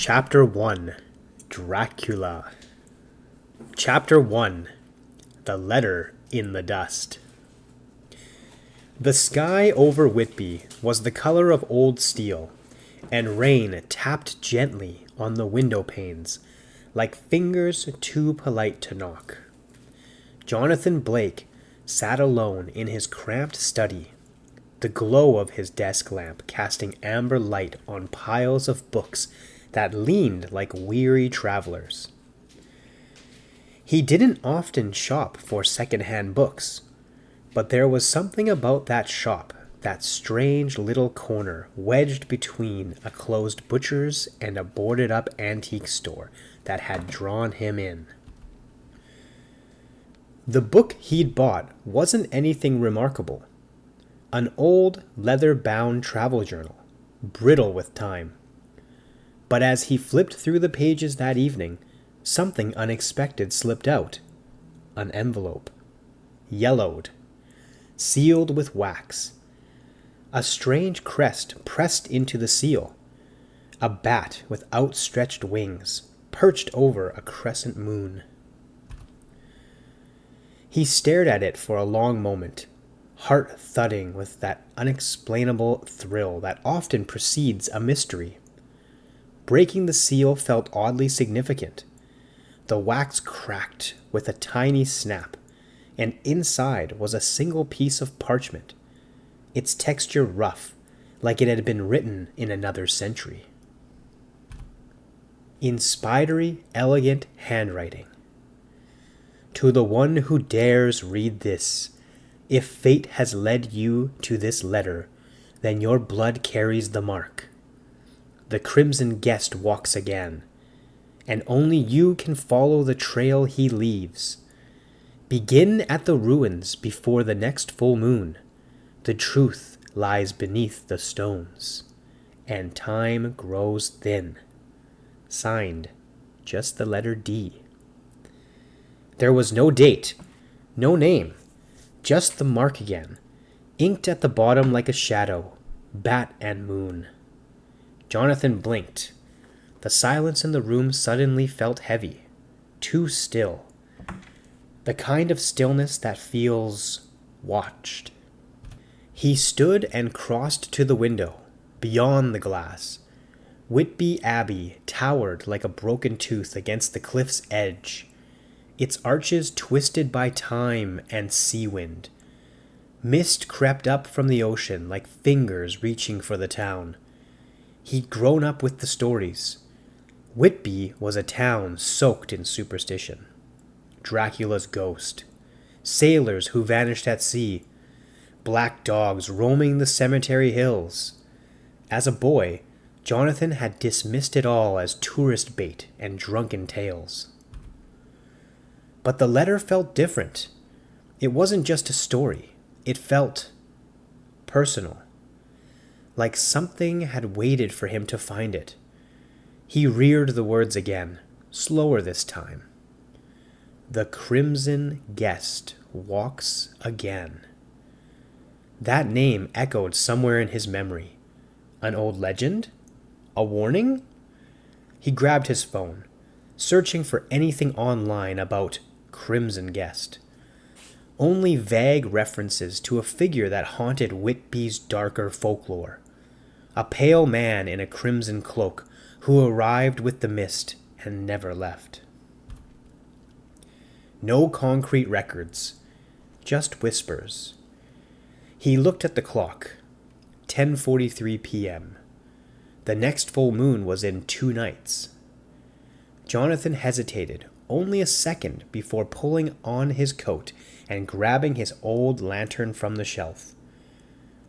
Chapter 1 Dracula. Chapter 1 The Letter in the Dust. The sky over Whitby was the color of old steel, and rain tapped gently on the window panes, like fingers too polite to knock. Jonathan Blake sat alone in his cramped study, the glow of his desk lamp casting amber light on piles of books that leaned like weary travelers. He didn't often shop for second-hand books, but there was something about that shop, that strange little corner wedged between a closed butcher's and a boarded-up antique store, that had drawn him in. The book he'd bought wasn't anything remarkable. An old, leather-bound travel journal, brittle with time. But as he flipped through the pages that evening, something unexpected slipped out. An envelope. Yellowed. Sealed with wax. A strange crest pressed into the seal. A bat with outstretched wings, perched over a crescent moon. He stared at it for a long moment, heart thudding with that unexplainable thrill that often precedes a mystery. Breaking the seal felt oddly significant. The wax cracked with a tiny snap, and inside was a single piece of parchment, its texture rough, like it had been written in another century. In spidery, elegant handwriting. To the one who dares read this, if fate has led you to this letter, then your blood carries the mark. The crimson guest walks again, and only you can follow the trail he leaves. Begin at the ruins before the next full moon. The truth lies beneath the stones, and time grows thin. Signed, just the letter D. There was no date, no name, just the mark again, inked at the bottom like a shadow, bat and moon. Jonathan blinked. The silence in the room suddenly felt heavy, too still. The kind of stillness that feels watched. He stood and crossed to the window, beyond the glass. Whitby Abbey towered like a broken tooth against the cliff's edge, its arches twisted by time and sea wind. Mist crept up from the ocean like fingers reaching for the town. He'd grown up with the stories. Whitby was a town soaked in superstition. Dracula's ghost. Sailors who vanished at sea. Black dogs roaming the cemetery hills. As a boy, Jonathan had dismissed it all as tourist bait and drunken tales. But the letter felt different. It wasn't just a story. It felt personal. Like something had waited for him to find it. He reared the words again, slower this time. The crimson guest walks again. That name echoed somewhere in his memory. An old legend? A warning? He grabbed his phone, searching for anything online about Crimson Guest. Only vague references to a figure that haunted Whitby's darker folklore. A pale man in a crimson cloak who arrived with the mist and never left. No concrete records, just whispers. He looked at the clock. 10:43 p.m. The next full moon was in 2 nights. Jonathan hesitated only a second before pulling on his coat and grabbing his old lantern from the shelf.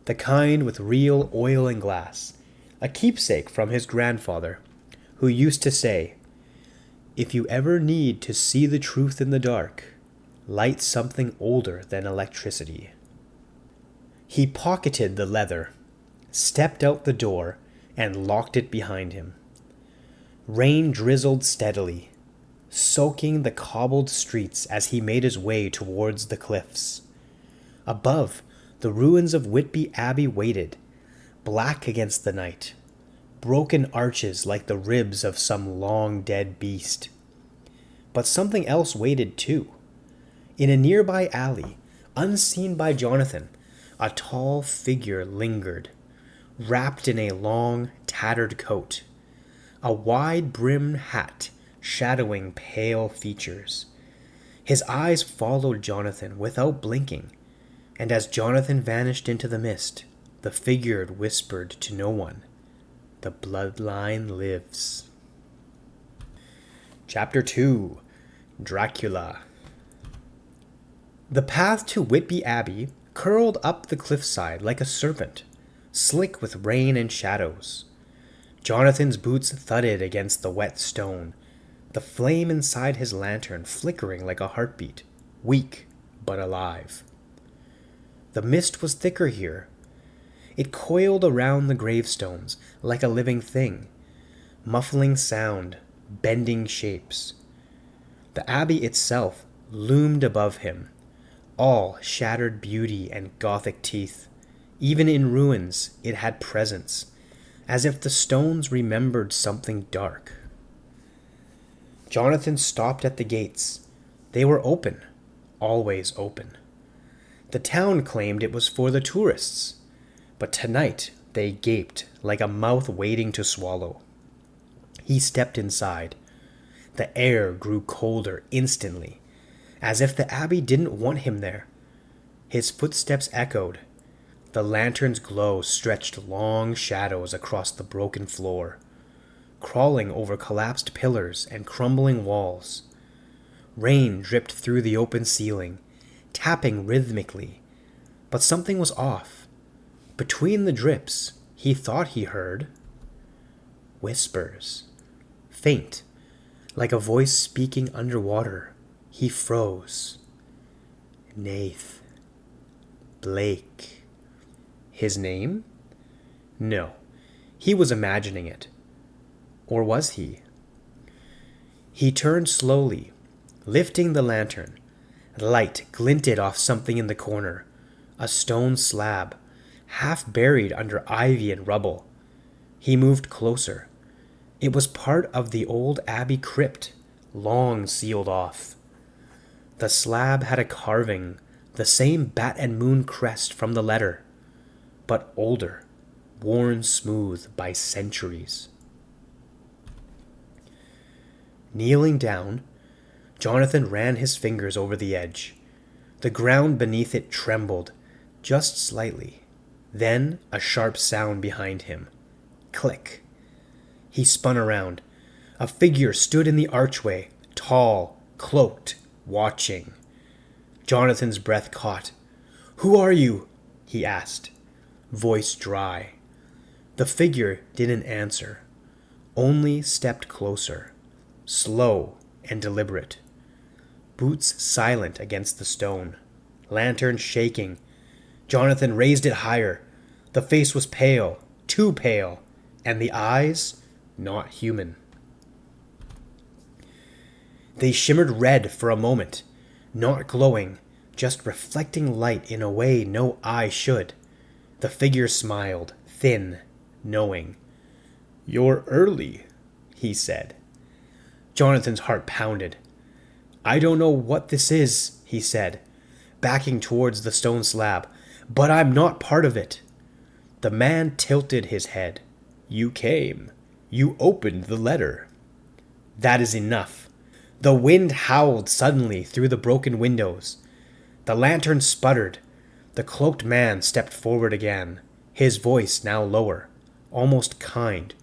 The kind with real oil and glass, a keepsake from his grandfather, who used to say, "If you ever need to see the truth in the dark, light something older than electricity." He pocketed the leather, stepped out the door, and locked it behind him. Rain drizzled steadily, soaking the cobbled streets as he made his way towards the cliffs. Above, the ruins of Whitby Abbey waited, black against the night. broken arches like the ribs of some long-dead beast. But something else waited too. In a nearby alley, unseen by Jonathan, a tall figure lingered, wrapped in a long, tattered coat, a wide-brimmed hat shadowing pale features. His eyes followed Jonathan without blinking, and as Jonathan vanished into the mist, the figure whispered to no one, "The bloodline lives." Chapter 2. Dracula. The path to Whitby Abbey curled up the cliffside like a serpent, slick with rain and shadows. Jonathan's boots thudded against the wet stone, the flame inside his lantern flickering like a heartbeat, weak but alive. The mist was thicker here. It coiled around the gravestones like a living thing, muffling sound, bending shapes. The abbey itself loomed above him, all shattered beauty and Gothic teeth. Even in ruins, it had presence, as if the stones remembered something dark. Jonathan stopped at the gates. They were open, always open. The town claimed it was for the tourists, but tonight they gaped like a mouth waiting to swallow. He stepped inside. The air grew colder instantly, as if the abbey didn't want him there. His footsteps echoed. The lantern's glow stretched long shadows across the broken floor, crawling over collapsed pillars and crumbling walls. Rain dripped through the open ceiling, tapping rhythmically, but something was off. Between the drips, he thought he heard whispers, faint, like a voice speaking underwater. He froze. Nath. Blake. His name? No, he was imagining it. Or was he? He turned slowly, lifting the lantern. Light glinted off something in the corner, a stone slab, half buried under ivy and rubble. He moved closer. It was part of the old abbey crypt, long sealed off. The slab had a carving, the same bat and moon crest from the letter, but older, worn smooth by centuries. Kneeling down, Jonathan ran his fingers over the edge. The ground beneath it trembled, just slightly. Then a sharp sound behind him. Click. He spun around. A figure stood in the archway, tall, cloaked, watching. Jonathan's breath caught. "Who are you?" he asked, voice dry. The figure didn't answer, only stepped closer, slow and deliberate. Boots silent against the stone, lantern shaking. Jonathan raised it higher. The face was pale, too pale, and the eyes not human. They shimmered red for a moment, not glowing, just reflecting light in a way no eye should. The figure smiled, thin, knowing. "You're early," he said. Jonathan's heart pounded. "I don't know what this is," he said, backing towards the stone slab, "but I'm not part of it." The man tilted his head. "You came. You opened the letter." "That is enough." The wind howled suddenly through the broken windows. The lantern sputtered. The cloaked man stepped forward again, his voice now lower, almost kind.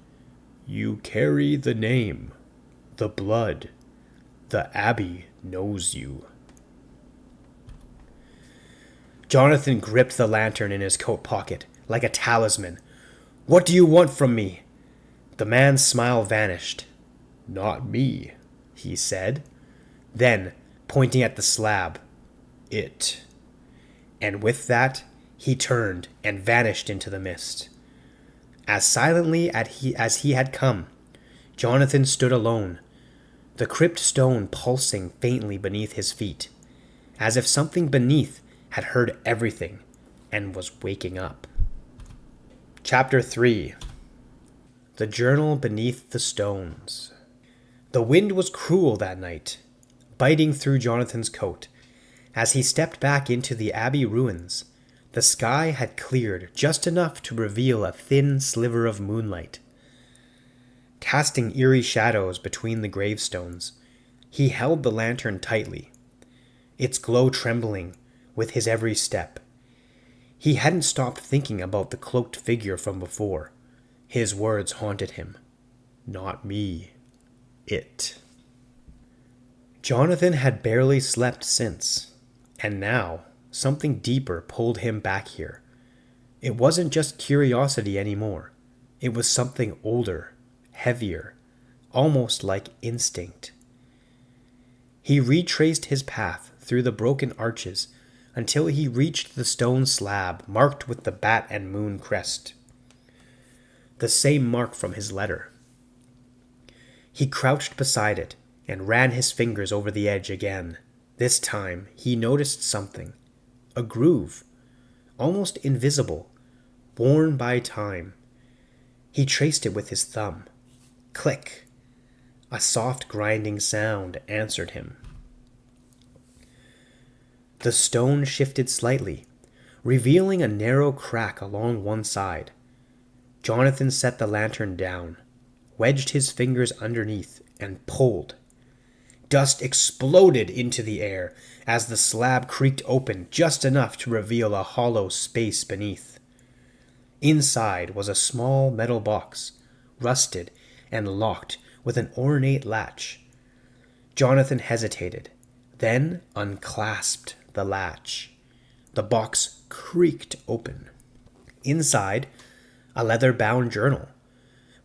"You carry the name, the blood. The Abbey knows you." Jonathan gripped the lantern in his coat pocket, like a talisman. "What do you want from me?" The man's smile vanished. "Not me," he said. Then, pointing at the slab, "It." And with that, he turned and vanished into the mist. As silently as he had come, Jonathan stood alone, the crypt stone pulsing faintly beneath his feet, as if something beneath had heard everything and was waking up. Chapter 3. The Journal Beneath the Stones. The wind was cruel that night, biting through Jonathan's coat. As he stepped back into the abbey ruins, the sky had cleared just enough to reveal a thin sliver of moonlight. Casting eerie shadows between the gravestones, he held the lantern tightly, its glow trembling with his every step. He hadn't stopped thinking about the cloaked figure from before. His words haunted him. Not me. It. Jonathan had barely slept since, and now something deeper pulled him back here. It wasn't just curiosity anymore. It was something older, heavier, almost like instinct. He retraced his path through the broken arches until he reached the stone slab marked with the bat and moon crest. The same mark from his letter. He crouched beside it and ran his fingers over the edge again. This time he noticed something. A groove, almost invisible, worn by time. He traced it with his thumb. Click. A soft grinding sound answered him. The stone shifted slightly, revealing a narrow crack along one side. Jonathan set the lantern down, wedged his fingers underneath, and pulled. Dust exploded into the air as the slab creaked open just enough to reveal a hollow space beneath. Inside was a small metal box, rusted and locked with an ornate latch. Jonathan hesitated, then unclasped the latch. The box creaked open. Inside, a leather-bound journal,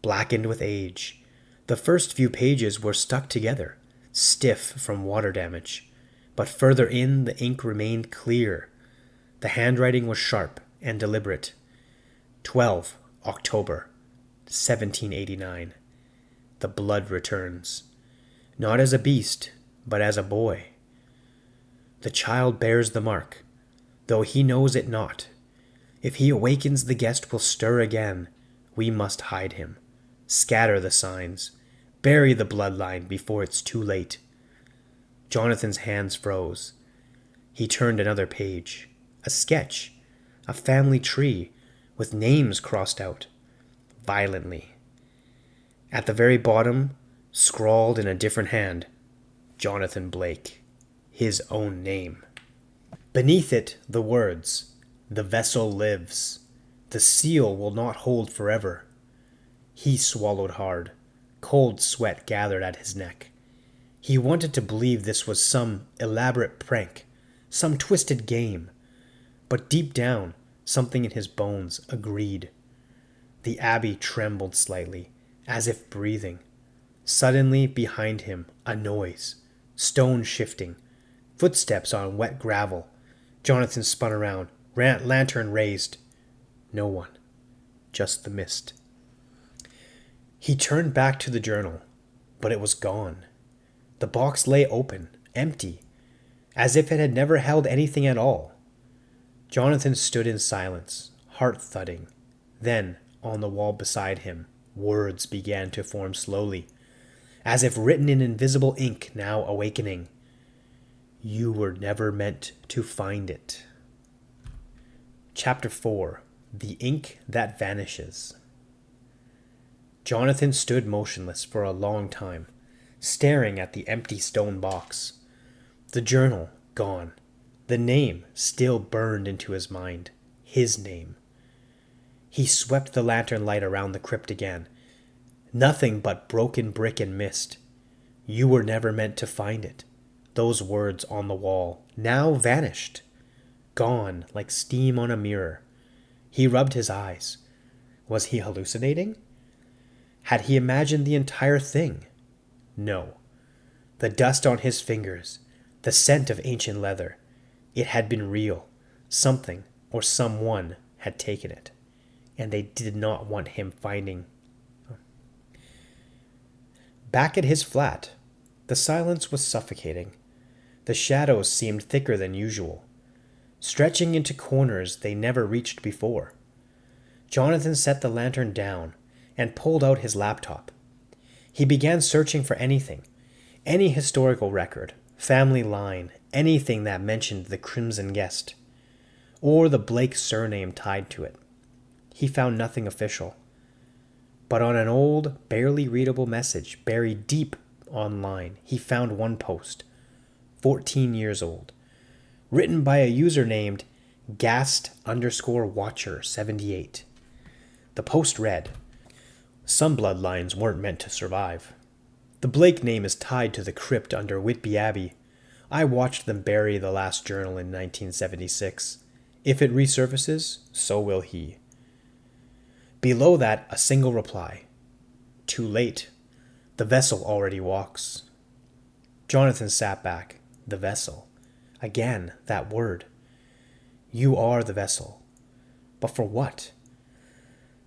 blackened with age. The first few pages were stuck together, stiff from water damage, but further in the ink remained clear. The handwriting was sharp and deliberate. 12 October 1789. The blood returns, not as a beast, but as a boy. The child bears the mark, though he knows it not. If he awakens, the guest will stir again. We must hide him, scatter the signs, bury the bloodline before it's too late. Jonathan's hands froze. He turned another page. A sketch, a family tree, with names crossed out, violently. At the very bottom, scrawled in a different hand, Jonathan Blake, his own name. Beneath it, the words, "The vessel lives. The seal will not hold forever." He swallowed hard. Cold sweat gathered at his neck. He wanted to believe this was some elaborate prank, some twisted game. But deep down, something in his bones agreed. The abbey trembled slightly, as if breathing. Suddenly, behind him, a noise. Stone shifting. Footsteps on wet gravel. Jonathan spun around, lantern raised. No one. Just the mist. He turned back to the journal, but it was gone. The box lay open, empty, as if it had never held anything at all. Jonathan stood in silence, heart thudding. Then, on the wall beside him, words began to form slowly, as if written in invisible ink now awakening. You were never meant to find it. Chapter 4. The Ink That Vanishes. Jonathan stood motionless for a long time, staring at the empty stone box. The journal gone. The name still burned into his mind. His name. He swept the lantern light around the crypt again. Nothing but broken brick and mist. You were never meant to find it. Those words on the wall, now vanished. Gone like steam on a mirror. He rubbed his eyes. Was he hallucinating? Had he imagined the entire thing? No. The dust on his fingers, the scent of ancient leather. It had been real. Something or someone had taken it, and they did not want him finding. Back at his flat, the silence was suffocating. The shadows seemed thicker than usual, stretching into corners they never reached before. Jonathan set the lantern down and pulled out his laptop. He began searching for anything, any historical record, family line, anything that mentioned the Crimson Guest, or the Blake surname tied to it. He found nothing official. But on an old, barely readable message buried deep online, he found one post, 14 years old, written by a user named Gast_Watcher78. The post read, "Some bloodlines weren't meant to survive. The Blake name is tied to the crypt under Whitby Abbey. I watched them bury the last journal in 1976. If it resurfaces, so will he." Below that, a single reply. "Too late. The vessel already walks." Jonathan sat back. The vessel. Again, that word. You are the vessel. But for what?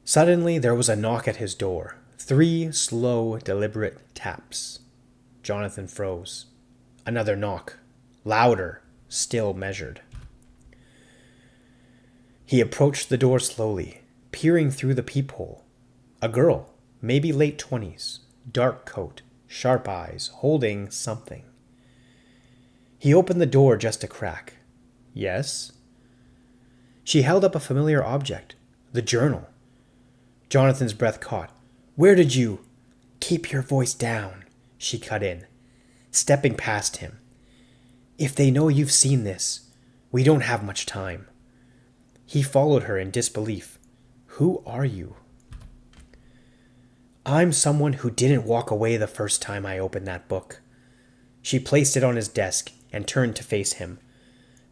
Suddenly, there was a knock at his door. 3 slow, deliberate taps. Jonathan froze. Another knock. Louder, still measured. He approached the door slowly, peering through the peephole. A girl, maybe late 20s, dark coat, sharp eyes, holding something. He opened the door just a crack. "Yes?" She held up a familiar object, the journal. Jonathan's breath caught. "Where did you—" "Keep your voice down," she cut in, stepping past him. "If they know you've seen this, we don't have much time." He followed her in disbelief. "Who are you?" "I'm someone who didn't walk away the first time I opened that book." She placed it on his desk and turned to face him.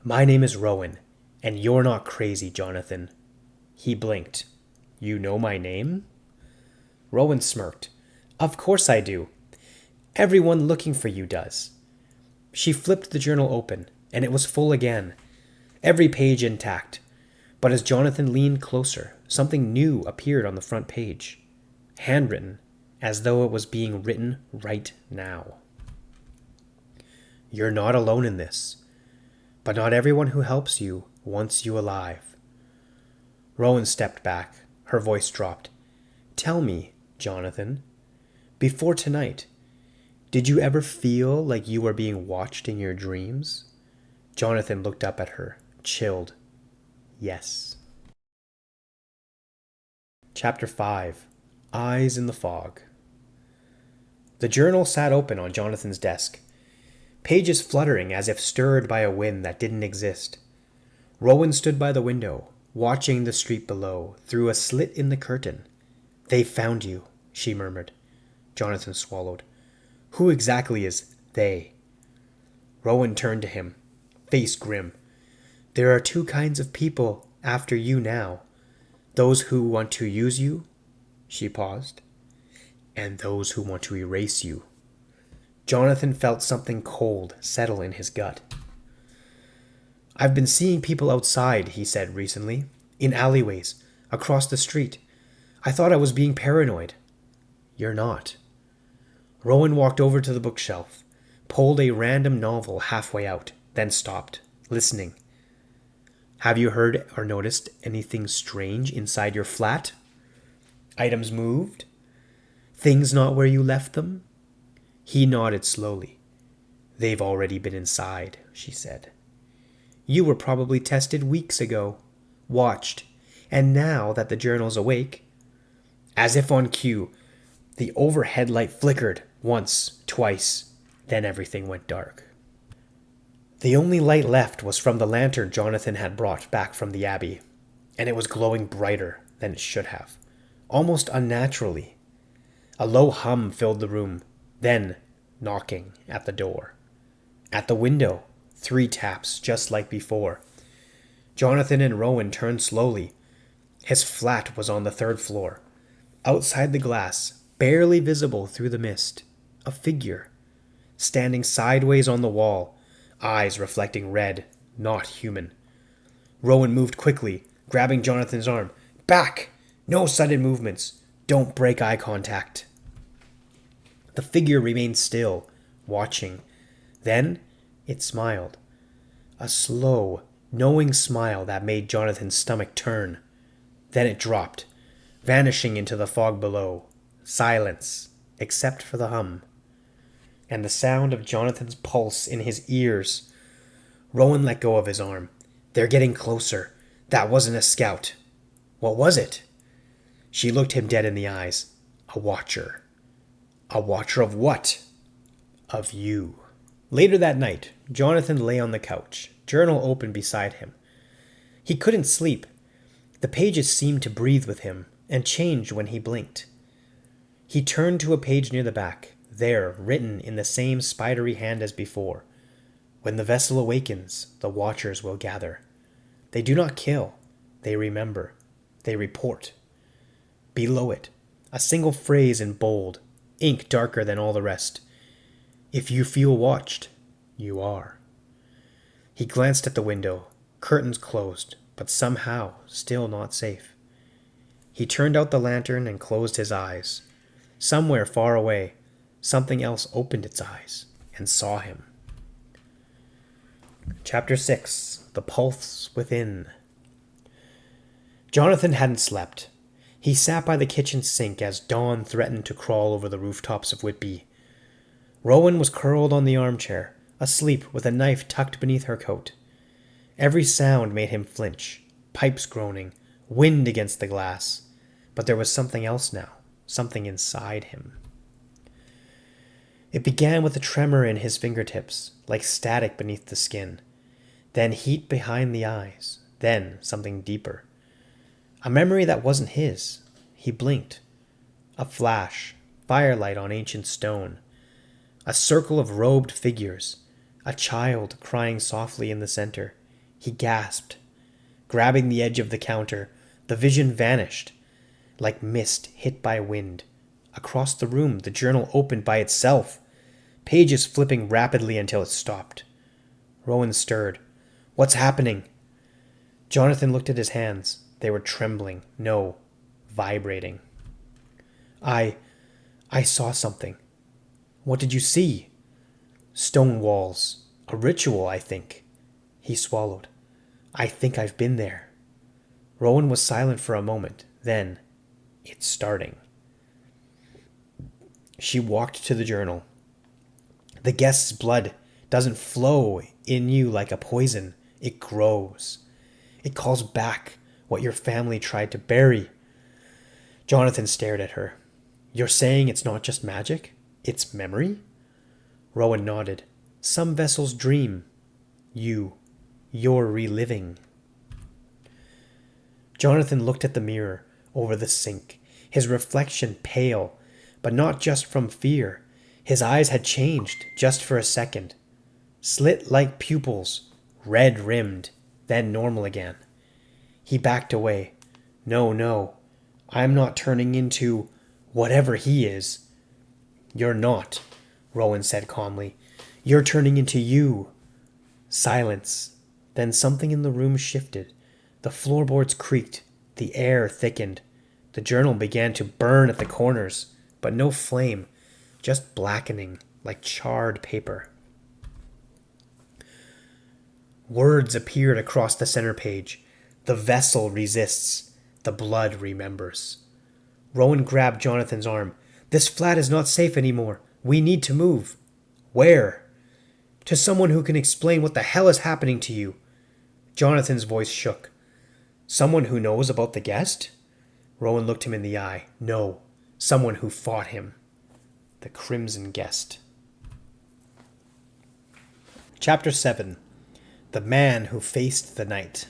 "My name is Rowan, and you're not crazy, Jonathan." He blinked. "You know my name?" Rowan smirked. "Of course I do. Everyone looking for you does." She flipped the journal open, and it was full again, every page intact. But as Jonathan leaned closer, something new appeared on the front page, handwritten, as though it was being written right now. "You're not alone in this, but not everyone who helps you wants you alive." Rowan stepped back. Her voice dropped. "Tell me, Jonathan, before tonight, did you ever feel like you were being watched in your dreams?" Jonathan looked up at her, chilled. "Yes." Chapter 5. Eyes in the Fog. The journal sat open on Jonathan's desk, pages fluttering as if stirred by a wind that didn't exist. Rowan stood by the window, watching the street below, through a slit in the curtain. "They found you," she murmured. Jonathan swallowed. "Who exactly is they?" Rowan turned to him, face grim. "There are 2 kinds of people after you now. Those who want to use you," she paused, "and those who want to erase you." Jonathan felt something cold settle in his gut. "I've been seeing people outside," he said recently, "in alleyways, across the street. I thought I was being paranoid." "You're not." Rowan walked over to the bookshelf, pulled a random novel halfway out, then stopped, listening. "Have you heard or noticed anything strange inside your flat? Items moved? Things not where you left them?" He nodded slowly. "They've already been inside," she said. "You were probably tested weeks ago, watched, and now that the journal's awake." As if on cue, the overhead light flickered once, twice, then everything went dark. The only light left was from the lantern Jonathan had brought back from the Abbey, and it was glowing brighter than it should have, almost unnaturally. A low hum filled the room, then knocking at the door. At the window, 3 taps, just like before. Jonathan and Rowan turned slowly. His flat was on the 3rd floor. Outside the glass, barely visible through the mist, a figure, standing sideways on the wall, eyes reflecting red, not human. Rowan moved quickly, grabbing Jonathan's arm. "Back! No sudden movements. Don't break eye contact." The figure remained still, watching. Then it smiled. A slow, knowing smile that made Jonathan's stomach turn. Then it dropped, vanishing into the fog below. Silence, except for the hum. And the sound of Jonathan's pulse in his ears. Rowan let go of his arm. They're getting closer. That wasn't a scout. What was it? She looked him dead in the eyes. A watcher. A watcher of what? Of you. Later that night, Jonathan lay on the couch, journal open beside him. He couldn't sleep. The pages seemed to breathe with him, and changed when he blinked. He turned to a page near the back, there, written in the same spidery hand as before. When the vessel awakens, the watchers will gather. They do not kill. They remember. They report. Below it, a single phrase in bold, ink darker than all the rest. If you feel watched, you are. He glanced at the window, curtains closed, but somehow still not safe. He turned out the lantern and closed his eyes. Somewhere far away, something else opened its eyes and saw him. Chapter 6. The Pulse Within. Jonathan hadn't slept. He sat by the kitchen sink as dawn threatened to crawl over the rooftops of Whitby. Rowan was curled on the armchair, asleep with a knife tucked beneath her coat. Every sound made him flinch, pipes groaning, wind against the glass. But there was something else now, something inside him. It began with a tremor in his fingertips, like static beneath the skin. Then heat behind the eyes. Then something deeper. A memory that wasn't his. He blinked. A flash, firelight on ancient stone. A circle of robed figures. A child crying softly in the center. He gasped. Grabbing the edge of the counter, the vision vanished. Like mist hit by wind. Across the room, the journal opened by itself. Pages flipping rapidly until it stopped. Rowan stirred. What's happening? Jonathan looked at his hands. They were trembling. No, vibrating. I saw something. What did you see? Stone walls. A ritual, I think. He swallowed. I think I've been there. Rowan was silent for a moment. Then, it's starting. She walked to the journal. The guest's blood doesn't flow in you like a poison. It grows. It calls back what your family tried to bury. Jonathan stared at her. You're saying it's not just magic? It's memory? Rowan nodded. Some vessels dream. You're reliving. Jonathan looked at the mirror over the sink, his reflection pale, but not just from fear. His eyes had changed just for a second. Slit-like pupils, red-rimmed, then normal again. He backed away. No, I'm not turning into whatever he is. You're not, Rowan said calmly. You're turning into you. Silence. Then something in the room shifted. The floorboards creaked. The air thickened. The journal began to burn at the corners, but no flame, just blackening like charred paper. Words appeared across the center page. The vessel resists. The blood remembers. Rowan grabbed Jonathan's arm. This flat is not safe anymore. We need to move. Where? To someone who can explain what the hell is happening to you. Jonathan's voice shook. Someone who knows about the guest? Rowan looked him in the eye. No, someone who fought him. The Crimson Guest. Chapter 7. The Man Who Faced the Night.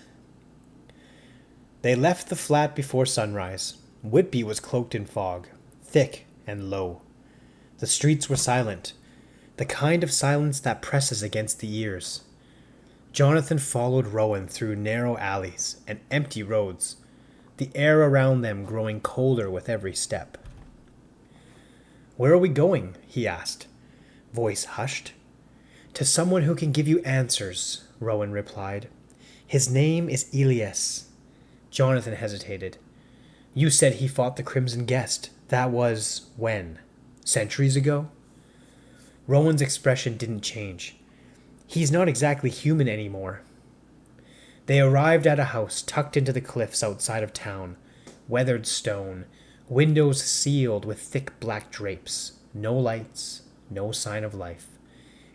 They left the flat before sunrise. Whitby was cloaked in fog, thick and low. The streets were silent, the kind of silence that presses against the ears. Jonathan followed Rowan through narrow alleys and empty roads, the air around them growing colder with every step. Where are we going? He asked, voice hushed. To someone who can give you answers, Rowan replied. His name is Elias. Jonathan hesitated. You said he fought the Crimson Guest. That was when? Centuries ago? Rowan's expression didn't change. He's not exactly human anymore. They arrived at a house tucked into the cliffs outside of town, weathered stone, windows sealed with thick black drapes, no lights, no sign of life.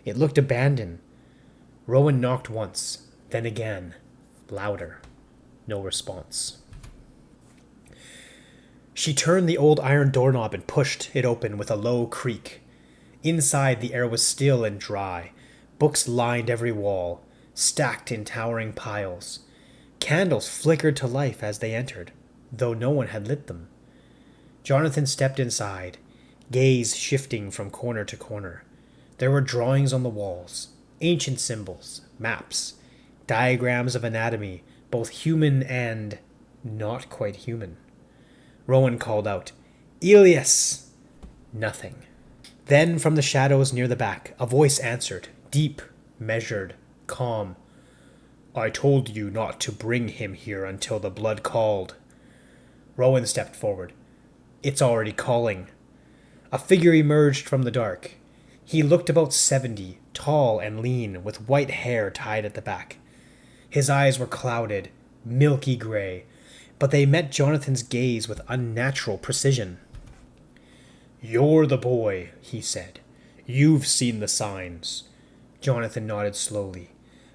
It looked abandoned. Rowan knocked once, then again, louder. No response. She turned the old iron doorknob and pushed it open with a low creak. Inside, the air was still and dry. Books lined every wall, stacked in towering piles. Candles flickered to life as they entered, though no one had lit them. Jonathan stepped inside, gaze shifting from corner to corner. There were drawings on the walls, ancient symbols, maps, diagrams of anatomy, both human and not quite human. Rowan called out, "Elias!" Nothing. Then from the shadows near the back, a voice answered, deep, measured, calm. "I told you not to bring him here until the blood called." Rowan stepped forward. "It's already calling." A figure emerged from the dark. He looked about 70, tall and lean, with white hair tied at the back. His eyes were clouded, milky gray, but they met Jonathan's gaze with unnatural precision. "You're the boy," he said. "You've seen the signs." Jonathan nodded slowly.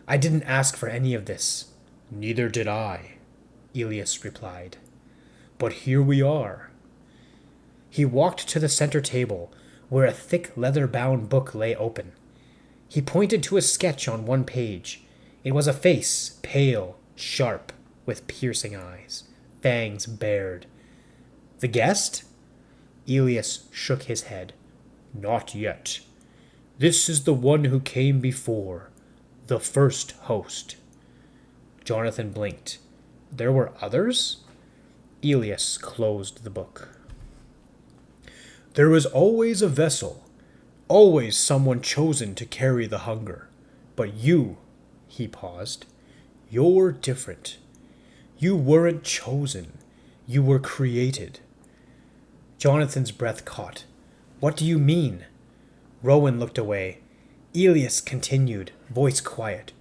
"I didn't ask for any of this." "Neither did I," Elias replied. "But here we are." He walked to the center table, where a thick leather-bound book lay open. He pointed to a sketch on one page. It was a face, pale, sharp, with piercing eyes, fangs bared. "The guest?" Elias shook his head. "Not yet. This is the one who came before, the first host." Jonathan blinked. "There were others?" Elias closed the book. "There is always a vessel, always someone chosen to carry the hunger. But you," he paused, "you're different. You weren't chosen. You were created." Jonathan's breath caught. "What do you mean?" Rowan looked away. Elias continued, voice quiet.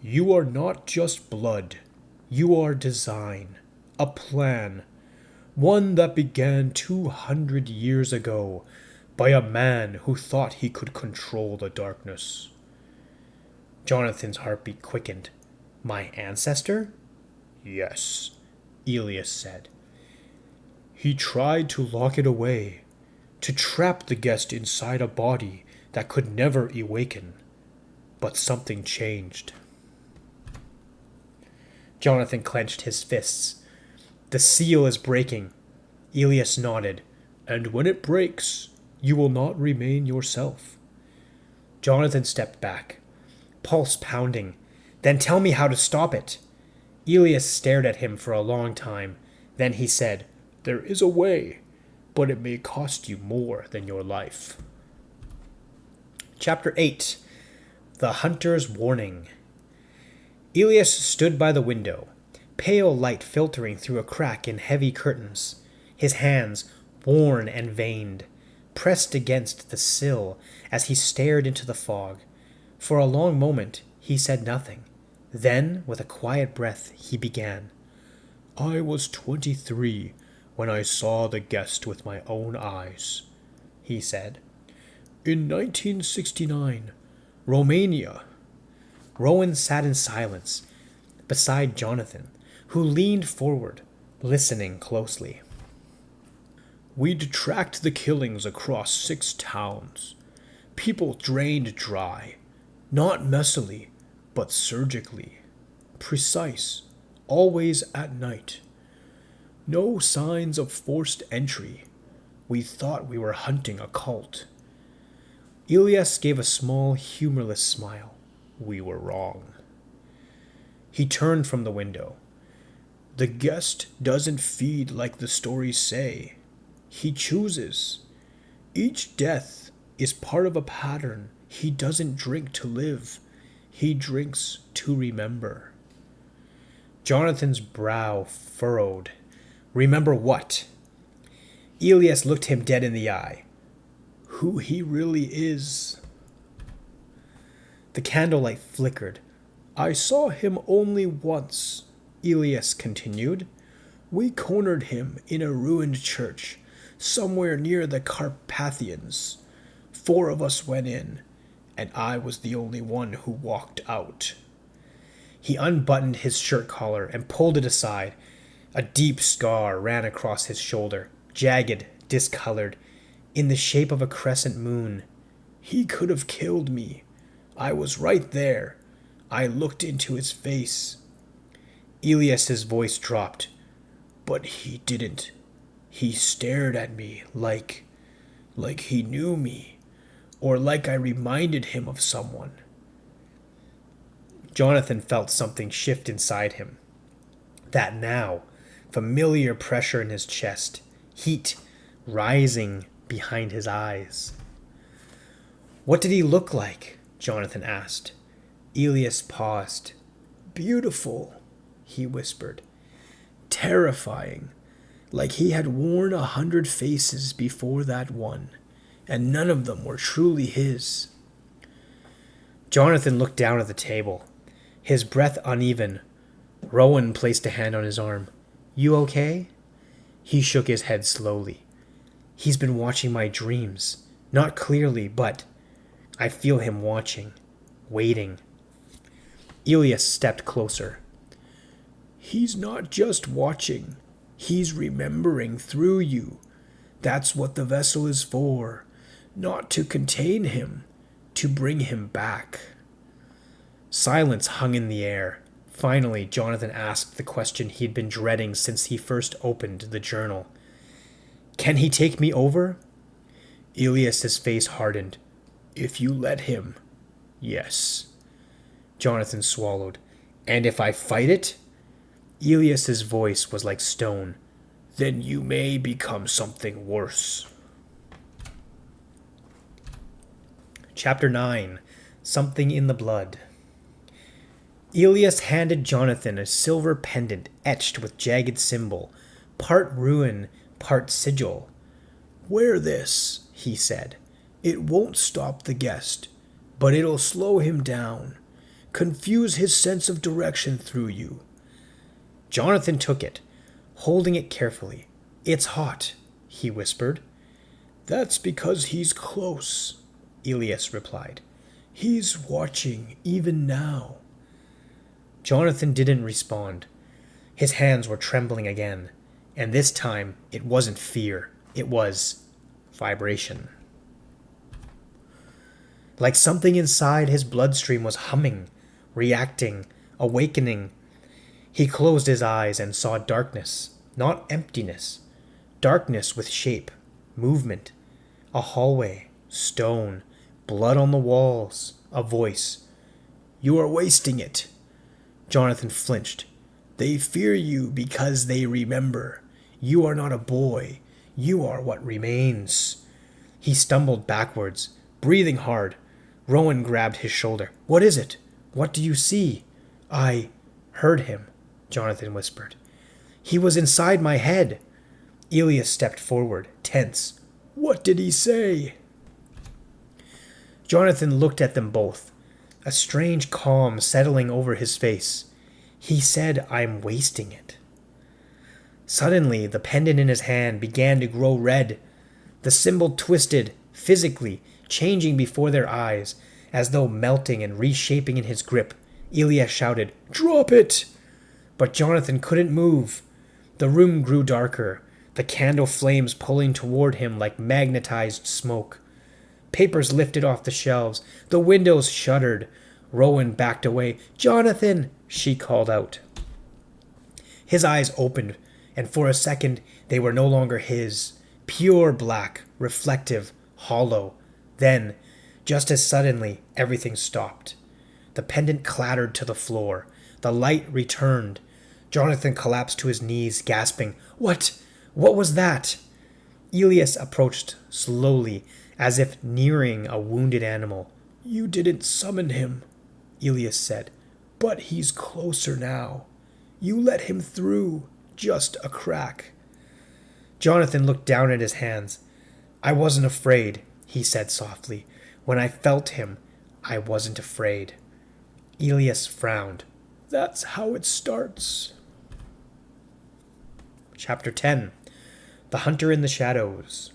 "You are not just blood. You are design, a plan, one that began 200 years ago by a man who thought he could control the darkness." Jonathan's heartbeat quickened. "My ancestor?" "Yes," Elias said. "He tried to lock it away, to trap the guest inside a body that could never awaken. But something changed." Jonathan clenched his fists. "The seal is breaking." Elias nodded. "And when it breaks, you will not remain yourself." Jonathan stepped back, pulse pounding. "Then tell me how to stop it." Elias stared at him for a long time. Then he said, "There is a way, but it may cost you more than your life." Chapter 8. The Hunter's Warning. Elias stood by the window, pale light filtering through a crack in heavy curtains. His hands, worn and veined, pressed against the sill as he stared into the fog. For a long moment he said nothing. Then, with a quiet breath, he began. "I was 23 when I saw the guest with my own eyes," he said. "In 1969, Romania." Rowan sat in silence beside Jonathan, who leaned forward, listening closely. "We'd tracked the killings across 6 towns. People drained dry, not messily, but surgically. Precise, always at night. No signs of forced entry. We thought we were hunting a cult." Elias gave a small, humorless smile. "We were wrong." He turned from the window. "The guest doesn't feed like the stories say. He chooses. Each death is part of a pattern. He doesn't drink to live. He drinks to remember." Jonathan's brow furrowed. "Remember what?" Elias looked him dead in the eye. "Who he really is." The candlelight flickered. "I saw him only once," Elias continued. We cornered him in a ruined church, somewhere near the Carpathians. 4 of us went in, and I was the only one who walked out." He unbuttoned his shirt collar and pulled it aside. A deep scar ran across his shoulder, jagged, discolored, in the shape of a crescent moon. "He could have killed me. I was right there. I looked into his face." Elias's voice dropped. "But he didn't. He stared at me like he knew me, or like I reminded him of someone." Jonathan felt something shift inside him. That now, familiar pressure in his chest, heat rising behind his eyes. "What did he look like?" Jonathan asked. Elias paused. "Beautiful," he whispered. "Terrifying, like he had worn 100 faces before that one, and none of them were truly his." Jonathan looked down at the table, his breath uneven. Rowan placed a hand on his arm. "You okay?" He shook his head slowly. "He's been watching my dreams. Not clearly, but I feel him watching, waiting." Elias stepped closer. "He's not just watching. He's remembering through you. That's what the vessel is for. Not to contain him, to bring him back." Silence hung in the air. Finally, Jonathan asked the question he'd been dreading since he first opened the journal. "Can he take me over?" Elias's face hardened. "If you let him, yes." Jonathan swallowed. "And if I fight it?" Elias's voice was like stone. "Then you may become something worse." Chapter 9. Something in the Blood. Elias handed Jonathan a silver pendant etched with jagged symbol, part rune, part sigil. "Wear this," he said. "It won't stop the guest, but it'll slow him down, confuse his sense of direction through you." Jonathan took it, holding it carefully. "It's hot," he whispered. "That's because he's close," Elias replied. "He's watching even now." Jonathan didn't respond. His hands were trembling again, and this time it wasn't fear, it was vibration. Like something inside his bloodstream was humming, reacting, awakening. He closed his eyes and saw darkness, not emptiness. Darkness with shape, movement. A hallway, stone, blood on the walls, a voice. "You are wasting it." Jonathan flinched. "They fear you because they remember. You are not a boy. You are what remains." He stumbled backwards, breathing hard. Rowan grabbed his shoulder. "What is it? What do you see?" "I heard him," Jonathan whispered. "He was inside my head." Elias stepped forward, tense. "What did he say?" Jonathan looked at them both, a strange calm settling over his face. "He said I'm wasting it." Suddenly, the pendant in his hand began to grow red. The symbol twisted, physically, changing before their eyes, as though melting and reshaping in his grip. Elias shouted, "Drop it!" But Jonathan couldn't move. The room grew darker, the candle flames pulling toward him like magnetized smoke. Papers lifted off the shelves. The windows shuddered. Rowan backed away. "Jonathan!" she called out. His eyes opened, and for a second they were no longer his. Pure black, reflective, hollow. Then, just as suddenly, everything stopped. The pendant clattered to the floor. The light returned. Jonathan collapsed to his knees, gasping, What was that?" Elias approached slowly, as if nearing a wounded animal. "You didn't summon him," Elias said, "but he's closer now. You let him through, just a crack." Jonathan looked down at his hands. "I wasn't afraid," he said softly. "When I felt him, I wasn't afraid." Elias frowned. "That's how it starts." Chapter 10. The Hunter in the Shadows.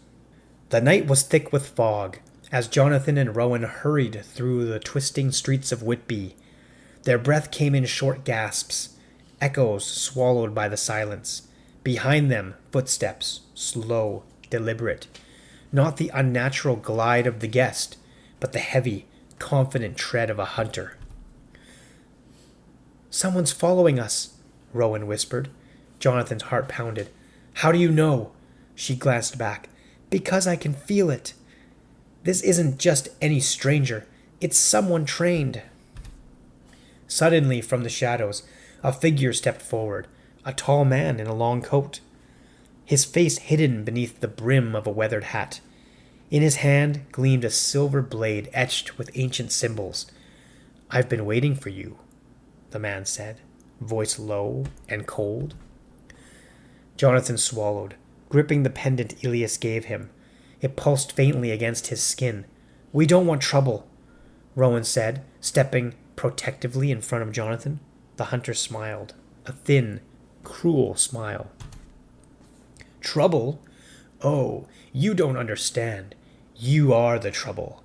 The night was thick with fog, as Jonathan and Rowan hurried through the twisting streets of Whitby. Their breath came in short gasps, echoes swallowed by the silence. Behind them, footsteps, slow, deliberate. Not the unnatural glide of the guest, but the heavy, confident tread of a hunter. "Someone's following us," Rowan whispered. Jonathan's heart pounded. "How do you know?" She glanced back. "Because I can feel it. This isn't just any stranger. It's someone trained." Suddenly, from the shadows, a figure stepped forward, a tall man in a long coat, his face hidden beneath the brim of a weathered hat. In his hand gleamed a silver blade etched with ancient symbols. "I've been waiting for you," the man said, voice low and cold. Jonathan swallowed, gripping the pendant Elias gave him. It pulsed faintly against his skin. "We don't want trouble," Rowan said, stepping protectively in front of Jonathan. The hunter smiled, a thin, cruel smile. "Trouble? Oh, you don't understand. You are the trouble.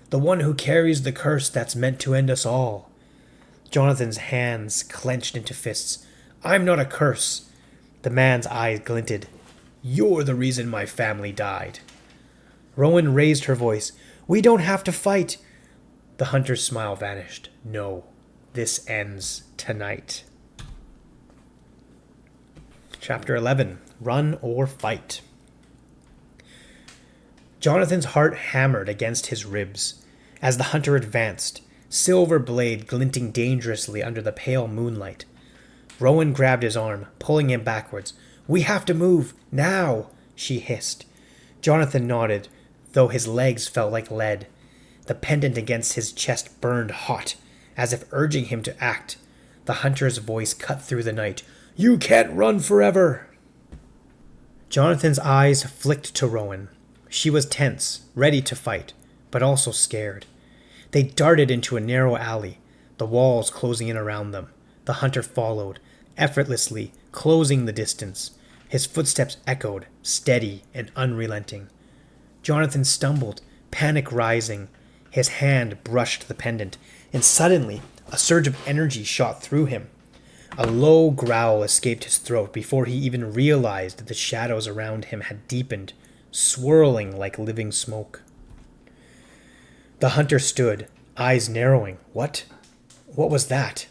The one who carries the curse that's meant to end us all." Jonathan's hands clenched into fists. "I'm not a curse." The man's eyes glinted. "You're the reason my family died." Rowan raised her voice. "We don't have to fight." The hunter's smile vanished. "No, this ends tonight." Chapter 11. Run or Fight. Jonathan's heart hammered against his ribs as the hunter advanced, silver blade glinting dangerously under the pale moonlight. Rowan grabbed his arm, pulling him backwards. "We have to move, now," she hissed. Jonathan nodded, though his legs felt like lead. The pendant against his chest burned hot, as if urging him to act. The hunter's voice cut through the night. "You can't run forever!" Jonathan's eyes flicked to Rowan. She was tense, ready to fight, but also scared. They darted into a narrow alley, the walls closing in around them. The hunter followed, effortlessly, closing the distance. His footsteps echoed, steady and unrelenting. Jonathan stumbled, panic rising. His hand brushed the pendant, and suddenly a surge of energy shot through him. A low growl escaped his throat before he even realized that the shadows around him had deepened, swirling like living smoke. The hunter stood, eyes narrowing. What was that?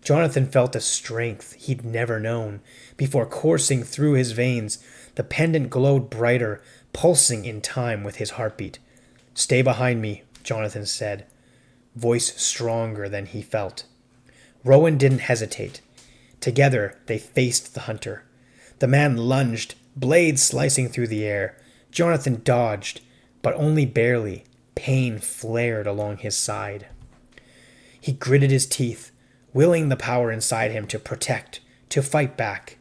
Jonathan felt a strength he'd never known. Before coursing through his veins, the pendant glowed brighter, pulsing in time with his heartbeat. "Stay behind me," Jonathan said, voice stronger than he felt. Rowan didn't hesitate. Together, they faced the hunter. The man lunged, blade slicing through the air. Jonathan dodged, but only barely. Pain flared along his side. He gritted his teeth, willing the power inside him to protect, to fight back.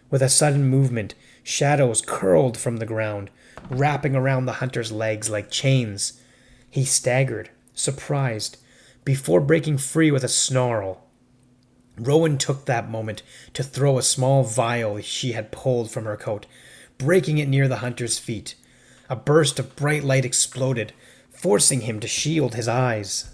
With a sudden movement, shadows curled from the ground, wrapping around the hunter's legs like chains. He staggered, surprised, before breaking free with a snarl. Rowan took that moment to throw a small vial she had pulled from her coat, breaking it near the hunter's feet. A burst of bright light exploded, forcing him to shield his eyes.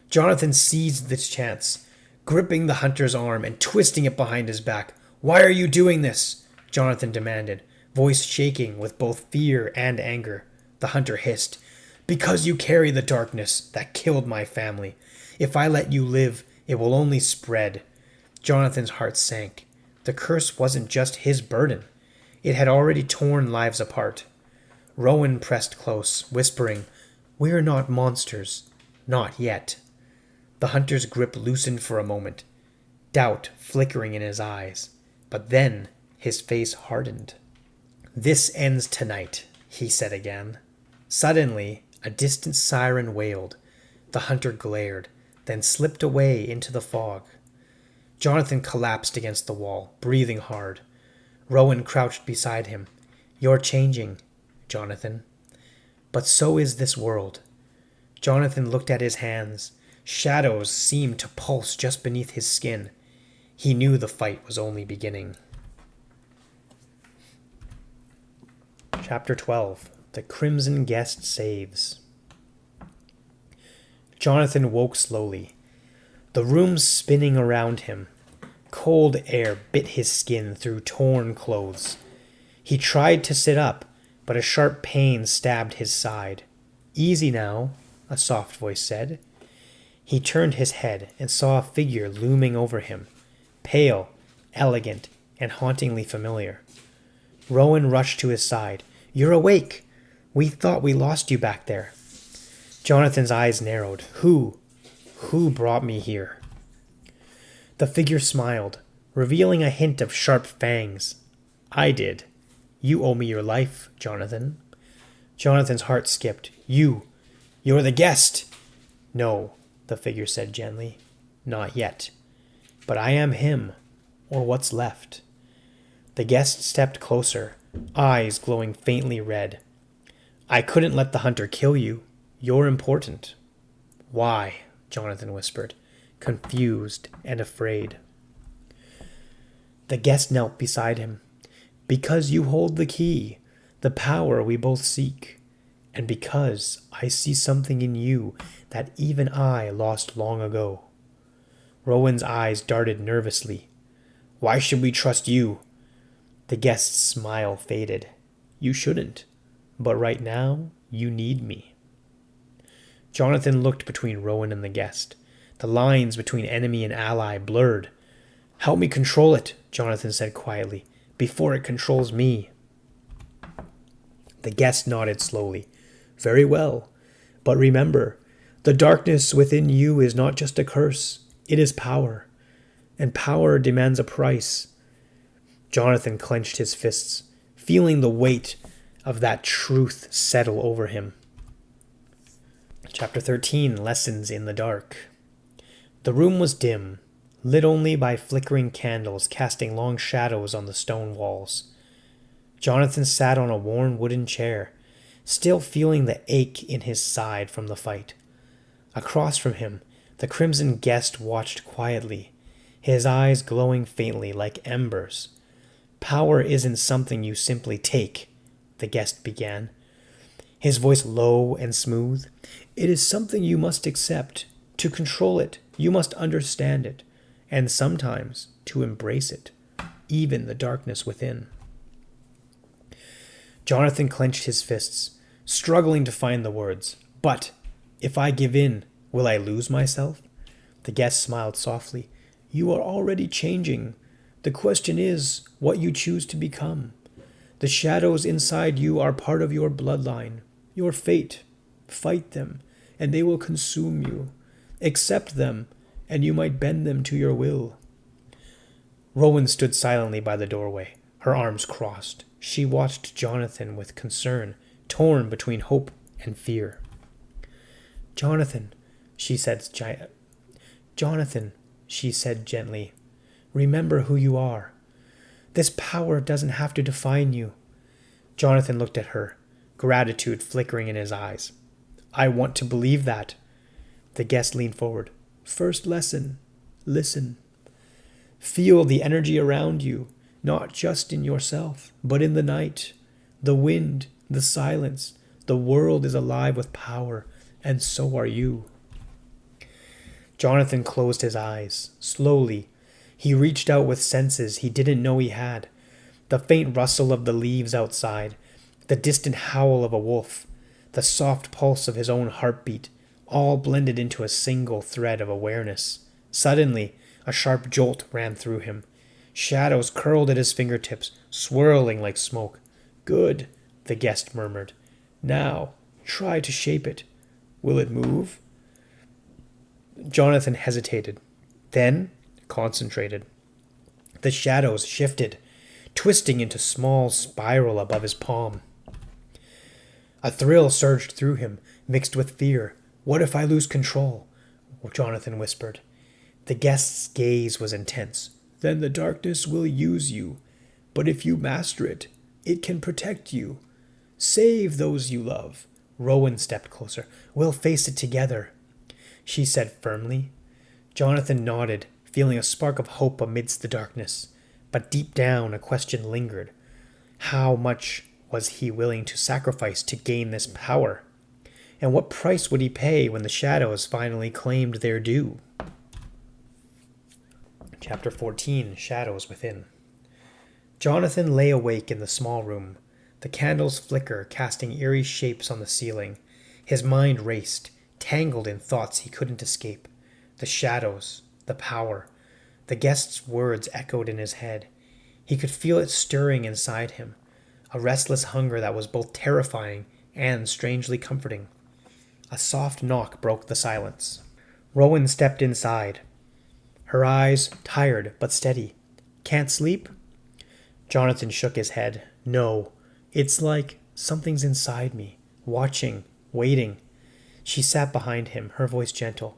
Jonathan seized this chance, gripping the hunter's arm and twisting it behind his back. "Why are you doing this?" Jonathan demanded, voice shaking with both fear and anger. The hunter hissed, "Because you carry the darkness that killed my family. If I let you live, it will only spread." Jonathan's heart sank. The curse wasn't just his burden. It had already torn lives apart. Rowan pressed close, whispering, "We're not monsters. Not yet." The hunter's grip loosened for a moment, doubt flickering in his eyes. But then his face hardened. "This ends tonight," he said again. Suddenly, a distant siren wailed. The hunter glared, then slipped away into the fog. Jonathan collapsed against the wall, breathing hard. Rowan crouched beside him. "You're changing, Jonathan. But so is this world." Jonathan looked at his hands. Shadows seemed to pulse just beneath his skin. He knew the fight was only beginning. Chapter 12. The Crimson Guest Saves. Jonathan woke slowly. The room spinning around him. Cold air bit his skin through torn clothes. He tried to sit up, but a sharp pain stabbed his side. "Easy now," a soft voice said. He turned his head and saw a figure looming over him, pale, elegant, and hauntingly familiar. Rowan rushed to his side. "You're awake! We thought we lost you back there." Jonathan's eyes narrowed. Who brought me here?" The figure smiled, revealing a hint of sharp fangs. "I did. You owe me your life, Jonathan." Jonathan's heart skipped. You're the guest." "No," the figure said gently. "Not yet. But I am him, or what's left." The guest stepped closer, eyes glowing faintly red. "I couldn't let the hunter kill you. You're important." "Why?" Jonathan whispered, confused and afraid. The guest knelt beside him. "Because you hold the key, the power we both seek, and because I see something in you that even I lost long ago." Rowan's eyes darted nervously. "Why should we trust you?" The guest's smile faded. "You shouldn't, but right now you need me." Jonathan looked between Rowan and the guest. The lines between enemy and ally blurred. "Help me control it," Jonathan said quietly, "before it controls me." The guest nodded slowly. "Very well. But remember, the darkness within you is not just a curse. It is power. And power demands a price." Jonathan clenched his fists, feeling the weight of that truth settle over him. Chapter 13. Lessons in the Dark. The room was dim, lit only by flickering candles casting long shadows on the stone walls. Jonathan sat on a worn wooden chair, still feeling the ache in his side from the fight. Across from him, the crimson guest watched quietly, his eyes glowing faintly like embers. "Power isn't something you simply take," the guest began, his voice low and smooth. "It is something you must accept. To control it, you must understand it, and sometimes to embrace it, even the darkness within." Jonathan clenched his fists, struggling to find the words. "But if I give in, will I lose myself?" The guest smiled softly. "You are already changing. The question is what you choose to become. The shadows inside you are part of your bloodline, your fate. Fight them, and they will consume you. Accept them, and you might bend them to your will." Rowan stood silently by the doorway, her arms crossed. She watched Jonathan with concern, torn between hope and fear. Jonathan, she said gently, "remember who you are. This power doesn't have to define you." Jonathan looked at her, gratitude flickering in his eyes. "I want to believe that." The guest leaned forward. "First lesson, listen. Feel the energy around you, not just in yourself, but in the night, the wind, the silence. The world is alive with power, and so are you." Jonathan closed his eyes. Slowly, he reached out with senses he didn't know he had. The faint rustle of the leaves outside, the distant howl of a wolf, the soft pulse of his own heartbeat, all blended into a single thread of awareness. Suddenly, a sharp jolt ran through him. Shadows curled at his fingertips, swirling like smoke. "Good," the guest murmured. "Now, try to shape it. Will it move?" Jonathan hesitated, then concentrated. The shadows shifted, twisting into small spiral above his palm. A thrill surged through him, mixed with fear. "What if I lose control?" Jonathan whispered. The guest's gaze was intense. "Then the darkness will use you. But if you master it, it can protect you. Save those you love." Rowan stepped closer. "We'll face it together," she said firmly. Jonathan nodded, feeling a spark of hope amidst the darkness. But deep down, a question lingered. How much was he willing to sacrifice to gain this power? And what price would he pay when the shadows finally claimed their due? Chapter 14, Shadows Within. Jonathan lay awake in the small room, the candles flicker, casting eerie shapes on the ceiling. His mind raced, tangled in thoughts he couldn't escape. The shadows, the power, the guest's words echoed in his head. He could feel it stirring inside him, a restless hunger that was both terrifying and strangely comforting. A soft knock broke the silence. Rowan stepped inside, her eyes tired but steady. "Can't sleep?" Jonathan shook his head. "No, it's like something's inside me, watching, waiting." She sat behind him, her voice gentle.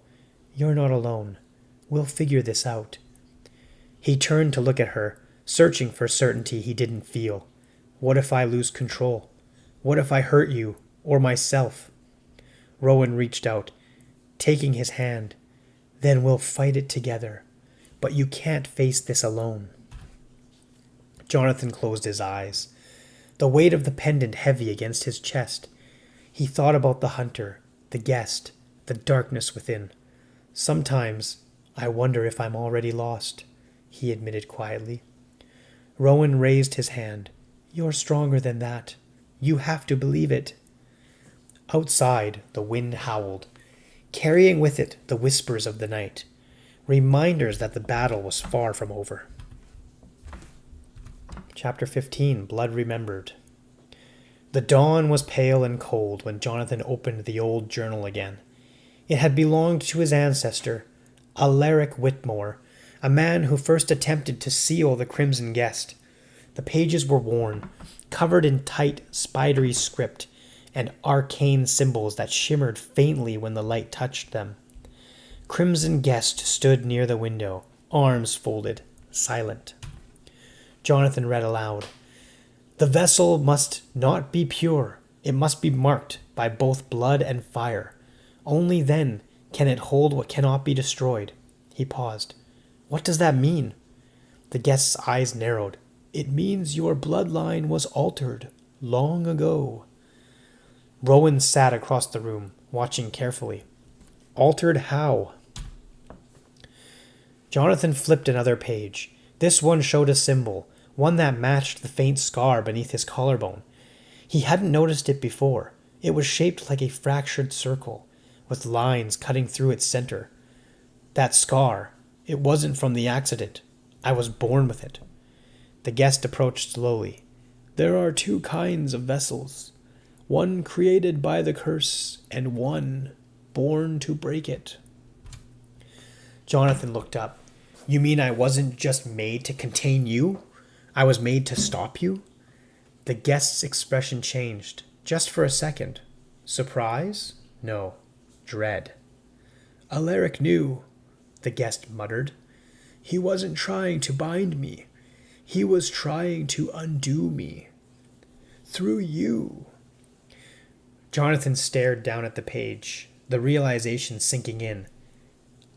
"You're not alone. We'll figure this out." He turned to look at her, searching for certainty he didn't feel. What if I lose control? What if I hurt you, or myself? Rowan reached out, taking his hand. "Then we'll fight it together. But you can't face this alone." Jonathan closed his eyes, the weight of the pendant heavy against his chest. He thought about the hunter, the guest, the darkness within. "Sometimes I wonder if I'm already lost," he admitted quietly. Rowan raised his hand. "You're stronger than that. You have to believe it." Outside, the wind howled, carrying with it the whispers of the night, reminders that the battle was far from over. Chapter 15, Blood Remembered. The dawn was pale and cold when Jonathan opened the old journal again. It had belonged to his ancestor, Alaric Whitmore, a man who first attempted to seal the Crimson Guest. The pages were worn, covered in tight, spidery script and arcane symbols that shimmered faintly when the light touched them. Crimson Guest stood near the window, arms folded, silent. Jonathan read aloud. "The vessel must not be pure. It must be marked by both blood and fire. Only then can it hold what cannot be destroyed." He paused. "What does that mean?" The guest's eyes narrowed. "It means your bloodline was altered long ago." Rowan sat across the room, watching carefully. "Altered how?" Jonathan flipped another page. This one showed a symbol, one that matched the faint scar beneath his collarbone. He hadn't noticed it before. It was shaped like a fractured circle, with lines cutting through its center. That scar, it wasn't from the accident. I was born with it. The guest approached slowly. "There are two kinds of vessels, one created by the curse and one born to break it." Jonathan looked up. "You mean I wasn't just made to contain you? I was made to stop you?" The guest's expression changed, just for a second. Surprise? No. Dread. "Alaric knew," the guest muttered. "He wasn't trying to bind me. He was trying to undo me. Through you." Jonathan stared down at the page, the realization sinking in.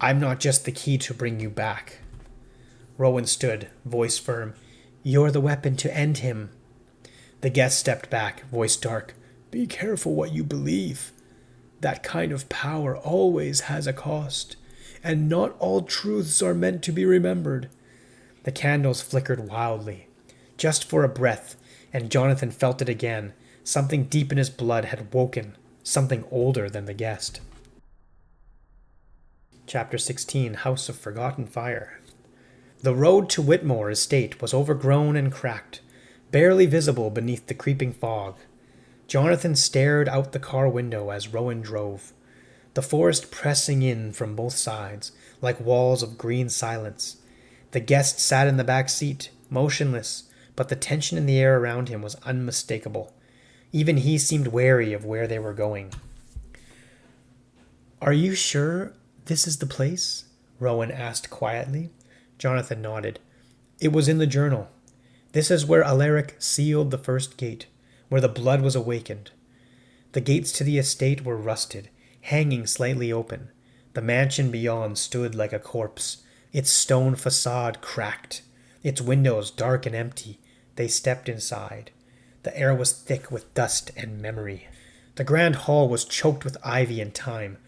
"I'm not just the key to bring you back." Rowan stood, voice firm. "You're the weapon to end him." The guest stepped back, voice dark. "Be careful what you believe. That kind of power always has a cost, and not all truths are meant to be remembered." The candles flickered wildly, just for a breath, and Jonathan felt it again. Something deep in his blood had woken, something older than the guest. Chapter 16, House of Forgotten Fire. The road to Whitmore Estate was overgrown and cracked, barely visible beneath the creeping fog. Jonathan stared out the car window as Rowan drove, the forest pressing in from both sides, like walls of green silence. The guest sat in the back seat, motionless, but the tension in the air around him was unmistakable. Even he seemed wary of where they were going. "Are you sure this is the place?" Rowan asked quietly. Jonathan nodded. "It was in the journal. This is where Alaric sealed the first gate, where the blood was awakened. The gates to the estate were rusted, hanging slightly open. The mansion beyond stood like a corpse, its stone facade cracked, its windows dark and empty. They stepped inside. The air was thick with dust and memory. The grand hall was choked with ivy and time.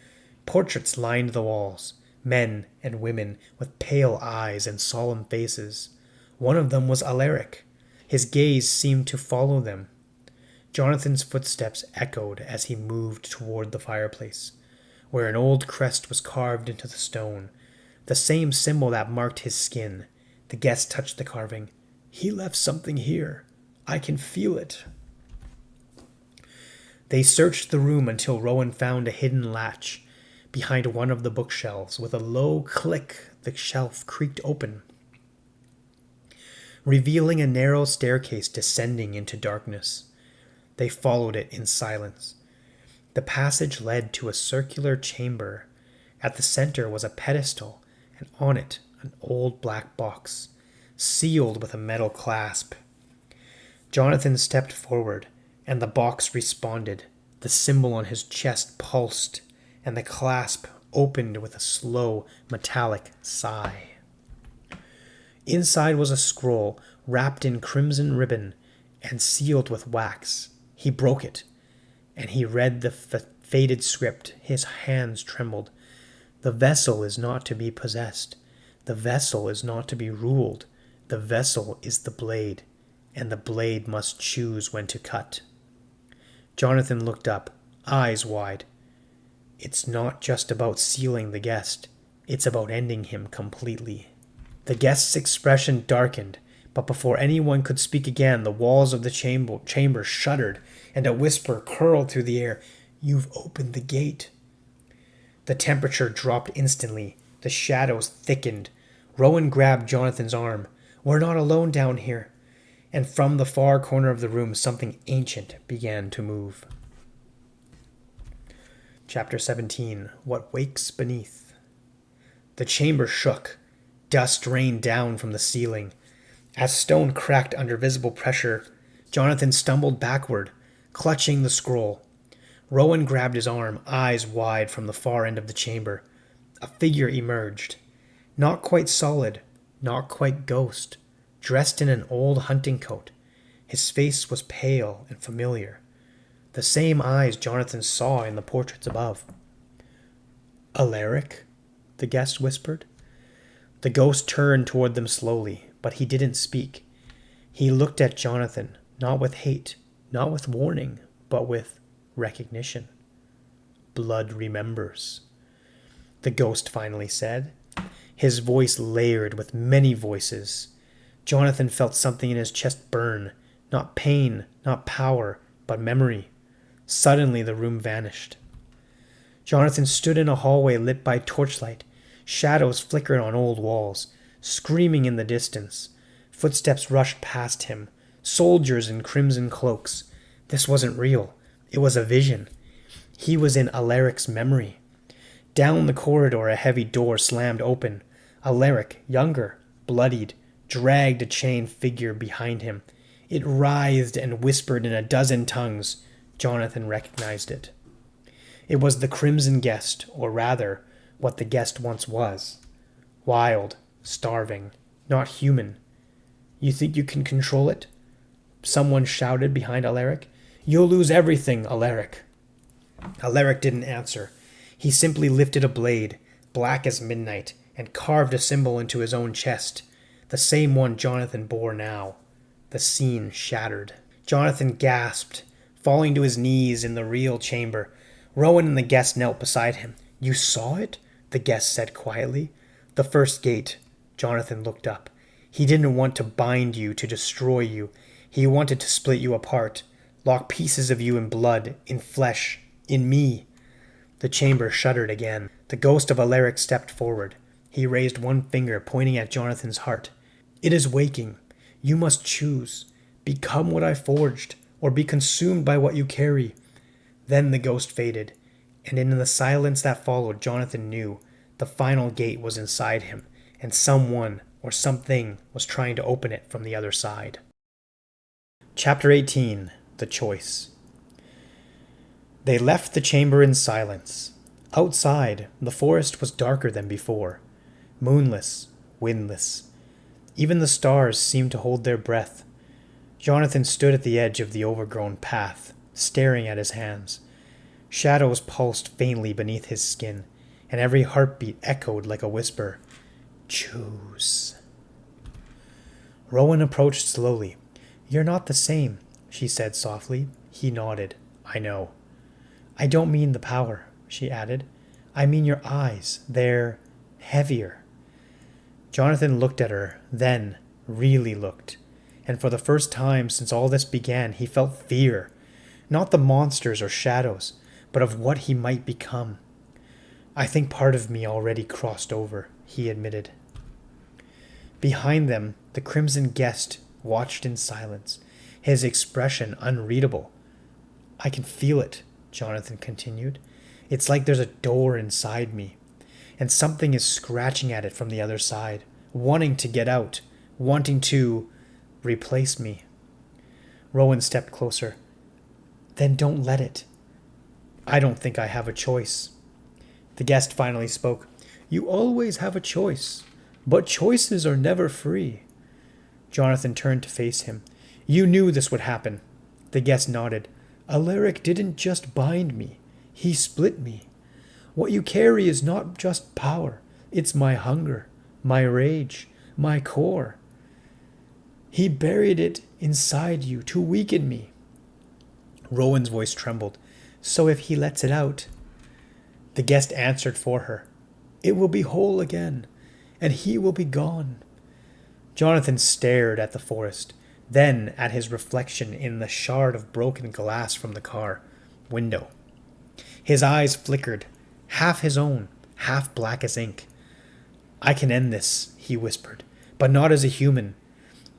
Portraits lined the walls, men and women with pale eyes and solemn faces. One of them was Alaric. His gaze seemed to follow them. Jonathan's footsteps echoed as he moved toward the fireplace, where an old crest was carved into the stone, the same symbol that marked his skin. The guest touched the carving. "He left something here. I can feel it." They searched the room until Rowan found a hidden latch behind one of the bookshelves. With a low click, the shelf creaked open, revealing a narrow staircase descending into darkness. They followed it in silence. The passage led to a circular chamber. At the center was a pedestal, and on it an old black box, sealed with a metal clasp. Jonathan stepped forward, and the box responded. The symbol on his chest pulsed, and the clasp opened with a slow, metallic sigh. Inside was a scroll wrapped in crimson ribbon and sealed with wax. He broke it, and he read the faded script. His hands trembled. "The vessel is not to be possessed. The vessel is not to be ruled. The vessel is the blade, and the blade must choose when to cut." Jonathan looked up, eyes wide. "It's not just about sealing the guest. It's about ending him completely." The guest's expression darkened, but before anyone could speak again, the walls of the chamber shuddered, and a whisper curled through the air. "You've opened the gate." The temperature dropped instantly. The shadows thickened. Rowan grabbed Jonathan's arm. "We're not alone down here." And from the far corner of the room, something ancient began to move. Chapter 17. What Wakes Beneath. The chamber shook. Dust rained down from the ceiling. As stone cracked under visible pressure, Jonathan stumbled backward, clutching the scroll. Rowan grabbed his arm, eyes wide from the far end of the chamber. A figure emerged. Not quite solid, not quite ghost, dressed in an old hunting coat. His face was pale and familiar. The same eyes Jonathan saw in the portraits above. "Alaric?" the guest whispered. The ghost turned toward them slowly, but he didn't speak. He looked at Jonathan, not with hate, not with warning, but with recognition. "Blood remembers," the ghost finally said, his voice layered with many voices. Jonathan felt something in his chest burn, not pain, not power, but memory. Suddenly the room vanished. Jonathan stood in a hallway lit by torchlight. Shadows flickered on old walls, screaming in the distance. Footsteps rushed past him, soldiers in crimson cloaks. This wasn't real. It was a vision. He was in Alaric's memory. Down the corridor, a heavy door slammed open. Alaric, younger, bloodied, dragged a chained figure behind him. It writhed and whispered in a dozen tongues. Jonathan recognized it. It was the Crimson Guest, or rather, what the guest once was. Wild, starving, not human. "You think you can control it?" someone shouted behind Alaric. "You'll lose everything, Alaric." Alaric didn't answer. He simply lifted a blade, black as midnight, and carved a symbol into his own chest, the same one Jonathan bore now. The scene shattered. Jonathan gasped, falling to his knees in the real chamber. Rowan and the guest knelt beside him. "You saw it?" the guest said quietly. "The first gate." Jonathan looked up. "He didn't want to bind you, to destroy you. He wanted to split you apart, lock pieces of you in blood, in flesh, in me." The chamber shuddered again. The ghost of Alaric stepped forward. He raised one finger, pointing at Jonathan's heart. "It is waking. You must choose. Become what I forged, or be consumed by what you carry." Then the ghost faded, and in the silence that followed, Jonathan knew the final gate was inside him, and someone or something was trying to open it from the other side. Chapter 18. The Choice. They left the chamber in silence. Outside, the forest was darker than before, moonless, windless. Even the stars seemed to hold their breath. Jonathan stood at the edge of the overgrown path, staring at his hands. Shadows pulsed faintly beneath his skin, and every heartbeat echoed like a whisper. Choose. Rowan approached slowly. You're not the same, she said softly. He nodded. I know. I don't mean the power, she added. I mean your eyes. They're heavier. Jonathan looked at her, then really looked. And for the first time since all this began, he felt fear. Not the monsters or shadows, but of what he might become. I think part of me already crossed over, he admitted. Behind them, the Crimson Guest watched in silence, his expression unreadable. I can feel it, Jonathan continued. It's like there's a door inside me, and something is scratching at it from the other side, wanting to get out, wanting to replace me. Rowan stepped closer. Then don't let it. I don't think I have a choice. The guest finally spoke. You always have a choice, but choices are never free. Jonathan turned to face him. You knew this would happen. The guest nodded. Alaric didn't just bind me. He split me. What you carry is not just power. It's my hunger, my rage, my core. He buried it inside you to weaken me. Rowan's voice trembled. So if he lets it out... The guest answered for her. It will be whole again, and he will be gone. Jonathan stared at the forest, then at his reflection in the shard of broken glass from the car window. His eyes flickered, half his own, half black as ink. I can end this, he whispered, but not as a human.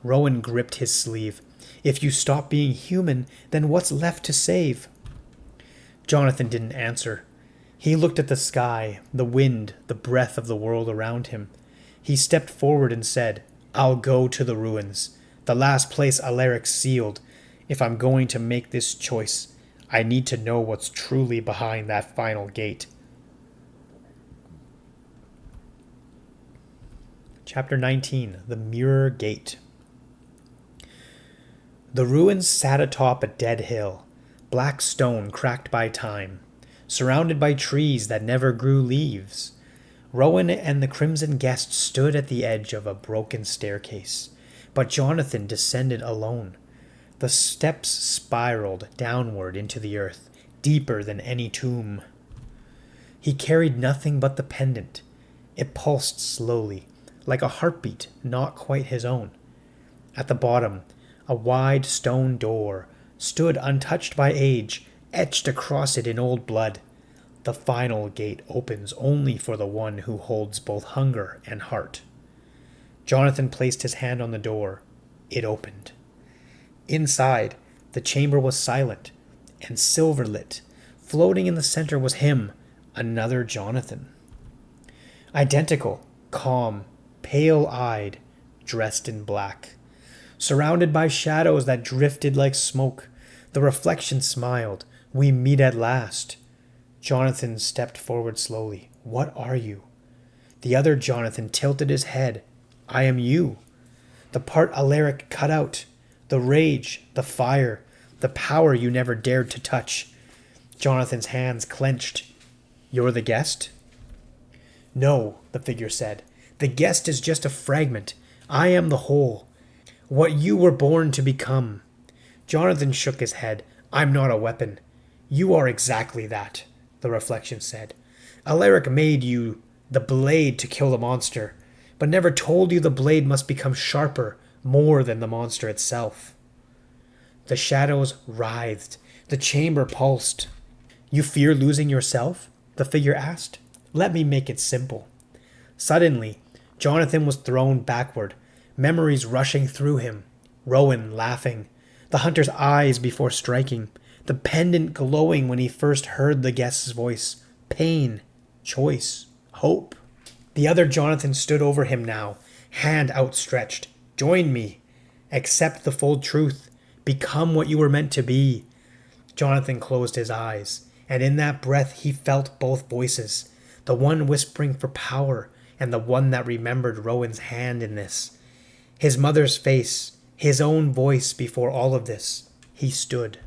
Rowan gripped his sleeve. If you stop being human, then what's left to save? Jonathan didn't answer. He looked at the sky, the wind, the breath of the world around him. He stepped forward and said, I'll go to the ruins, the last place Alaric sealed. If I'm going to make this choice, I need to know what's truly behind that final gate. Chapter 19, The Mirror Gate. The ruins sat atop a dead hill, black stone cracked by time, surrounded by trees that never grew leaves. Rowan and the Crimson Guest stood at the edge of a broken staircase, but Jonathan descended alone. The steps spiraled downward into the earth, deeper than any tomb. He carried nothing but the pendant. It pulsed slowly, like a heartbeat not quite his own. At the bottom, a wide stone door stood untouched by age, etched across it in old blood. The final gate opens only for the one who holds both hunger and heart. Jonathan placed his hand on the door. It opened. Inside, the chamber was silent and silver-lit. Floating in the center was him, another Jonathan. Identical, calm, pale-eyed, dressed in black. Surrounded by shadows that drifted like smoke, the reflection smiled. We meet at last. Jonathan stepped forward slowly. What are you? The other Jonathan tilted his head. I am you. The part Alaric cut out. The rage, the fire, the power you never dared to touch. Jonathan's hands clenched. You're the guest? No, the figure said. The guest is just a fragment. I am the whole. What you were born to become. Jonathan shook his head. I'm not a weapon. You are exactly that, the reflection said. Alaric made you the blade to kill the monster, but never told you the blade must become sharper, more than the monster itself. The shadows writhed. The chamber pulsed. You fear losing yourself? The figure asked. Let me make it simple. Suddenly, Jonathan was thrown backward, memories rushing through him. Rowan laughing, the hunter's eyes before striking, the pendant glowing when he first heard the guest's voice. Pain, choice, hope. The other Jonathan stood over him now, hand outstretched. Join me. Accept the full truth. Become what you were meant to be. Jonathan closed his eyes, and in that breath he felt both voices, the one whispering for power and the one that remembered Rowan's hand in this. His mother's face, His own voice before all of this. He stood.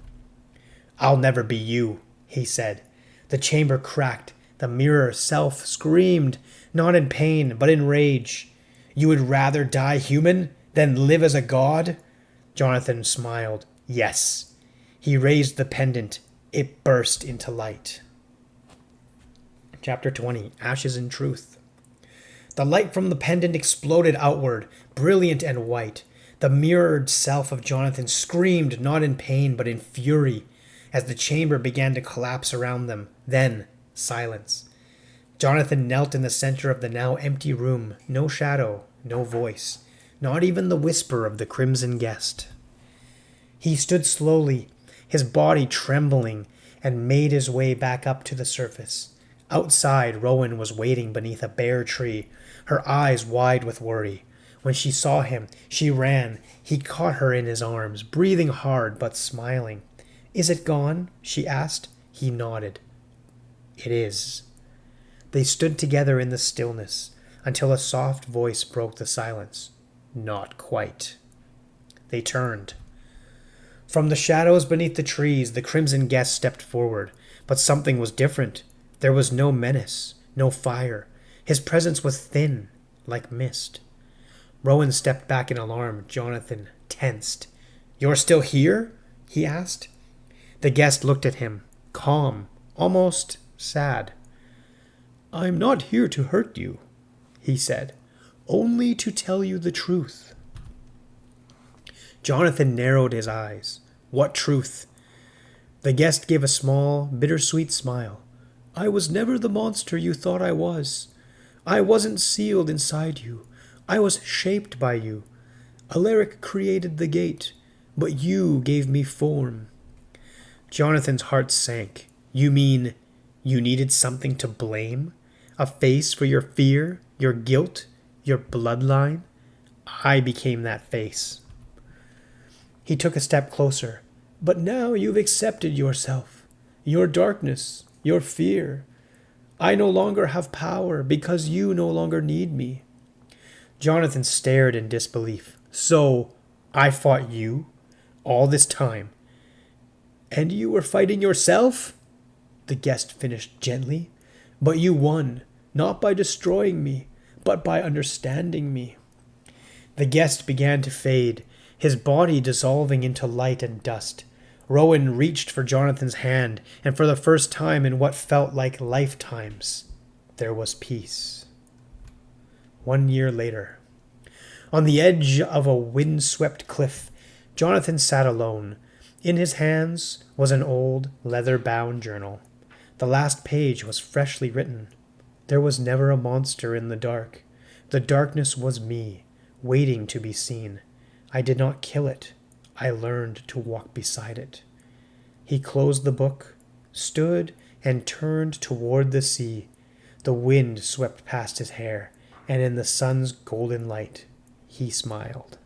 "I'll never be you," he said. The chamber cracked. The mirror self screamed, not in pain, but in rage. "You would rather die human than live as a god?" Jonathan smiled. "Yes." He raised the pendant. It burst into light. Chapter 20. Ashes and Truth. The light from the pendant exploded outward, brilliant and white. The mirrored self of Jonathan screamed not in pain but in fury as the chamber began to collapse around them. Then, silence. Jonathan knelt in the center of the now empty room. No shadow, no voice, not even the whisper of the crimson guest. He stood slowly, his body trembling, and made his way back up to the surface. Outside, Rowan was waiting beneath a bare tree, her eyes wide with worry. When she saw him, she ran. He caught her in his arms, breathing hard but smiling. "Is it gone?" she asked. He nodded. "It is." They stood together in the stillness until a soft voice broke the silence. "Not quite." They turned. From the shadows beneath the trees, the crimson guest stepped forward. But something was different. There was no menace, no fire. His presence was thin, like mist. Rowan stepped back in alarm. Jonathan tensed. "You're still here?" he asked. The guest looked at him, calm, almost sad. "I'm not here to hurt you," he said, "only to tell you the truth." Jonathan narrowed his eyes. What truth? The guest gave a small, bittersweet smile. "I was never the monster you thought I was. I wasn't sealed inside you. I was shaped by you. Alaric created the gate, but you gave me form." Jonathan's heart sank. "You mean you needed something to blame? A face for your fear, your guilt, your bloodline? I became that face." He took a step closer. "But now you've accepted yourself, your darkness, your fear. I no longer have power because you no longer need me." Jonathan stared in disbelief. "So, I fought you all this time, and you were fighting yourself?" The guest finished gently. "But you won, not by destroying me, but by understanding me." The guest began to fade, his body dissolving into light and dust. Rowan reached for Jonathan's hand, and for the first time in what felt like lifetimes, there was peace. 1 year later. On the edge of a wind-swept cliff, Jonathan sat alone. In his hands was an old, leather-bound journal. The last page was freshly written. There was never a monster in the dark. The darkness was me, waiting to be seen. I did not kill it. I learned to walk beside it. He closed the book, stood, and turned toward the sea. The wind swept past his hair, and in the sun's golden light, he smiled.